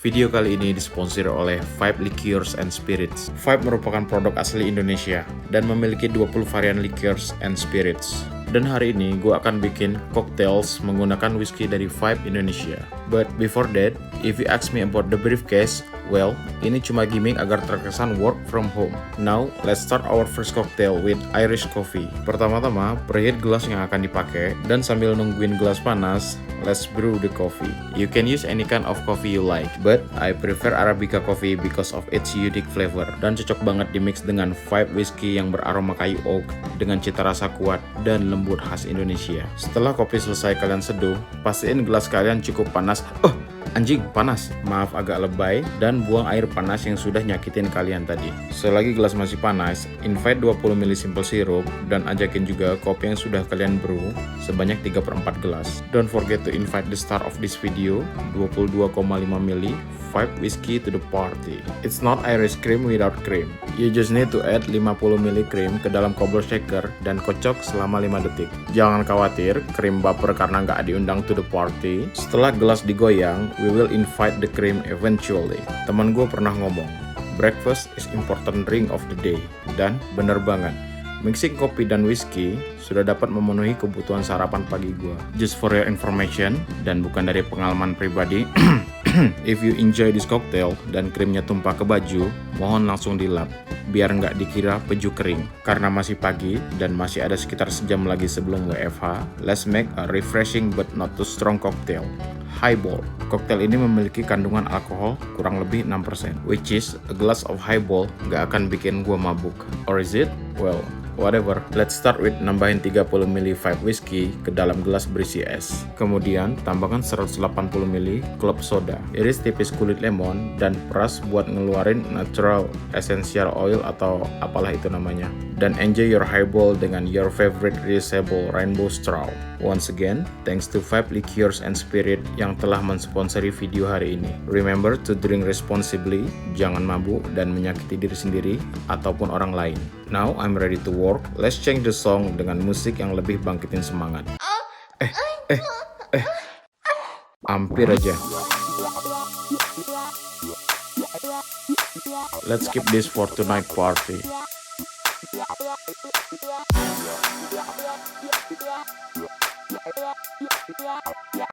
Video kali ini disponsori oleh Vibe Liqueurs and Spirits. Vibe merupakan produk asli Indonesia dan memiliki 20 varian liqueurs and spirits. Dan hari ini gue akan bikin cocktails menggunakan whisky dari Vibe Indonesia. But before that, if you ask me about the briefcase, well, ini cuma gimmick agar terkesan work from home. Now, let's start our first cocktail with Irish coffee. Pertama-tama, preheat gelas yang akan dipakai, dan sambil nungguin gelas panas, let's brew the coffee. You can use any kind of coffee you like, but I prefer Arabica coffee because of its unique flavor. Dan cocok banget dimix dengan Vibe whiskey yang beraroma kayu oak dengan cita rasa kuat dan lembut khas Indonesia. Setelah kopi selesai kalian seduh, pastiin gelas kalian cukup panas. Anjing, panas. Maaf agak lebay, dan buang air panas yang sudah nyakitin kalian tadi. Selagi gelas masih panas, invite 20 ml simple syrup dan ajakin juga kopi yang sudah kalian brew sebanyak 3/4 gelas. Don't forget to invite the star of this video, 22,5 ml Vibe whiskey to the party. It's not Irish cream without cream. You just need to add 50 ml cream ke dalam cobble shaker dan kocok selama 5 detik. Jangan khawatir, krim baper karena nggak diundang to the party. Setelah gelas digoyang, we will invite the cream eventually. Temen gue pernah ngomong, breakfast is important drink of the day. Dan bener banget, mixing kopi dan whisky sudah dapat memenuhi kebutuhan sarapan pagi gue. Just for your information, dan bukan dari pengalaman pribadi, if you enjoy this cocktail dan krimnya tumpah ke baju, mohon langsung dilap, biar nggak dikira peju kering. Karena masih pagi dan masih ada sekitar sejam lagi sebelum WFH, let's make a refreshing but not too strong cocktail. Highball. Cocktail ini memiliki kandungan alkohol kurang lebih 6%, which is a glass of highball nggak akan bikin gua mabuk. Or is it? Well, whatever. Let's start with nambahin 30 ml Vibe whiskey ke dalam gelas berisi es. Kemudian tambahkan 180 ml club soda. Iris tipis kulit lemon dan peras buat ngeluarin natural essential oil atau apalah itu namanya. Dan enjoy your highball dengan your favorite reusable rainbow straw. Once again, thanks to Vibe Liqueurs and Spirit yang telah mensponsori video hari ini. Remember to drink responsibly, jangan mabuk dan menyakiti diri sendiri ataupun orang lain. Now I'm ready to work. Let's change the song dengan musik yang lebih bangkitin semangat. Hampir aja. Let's keep this for tonight party.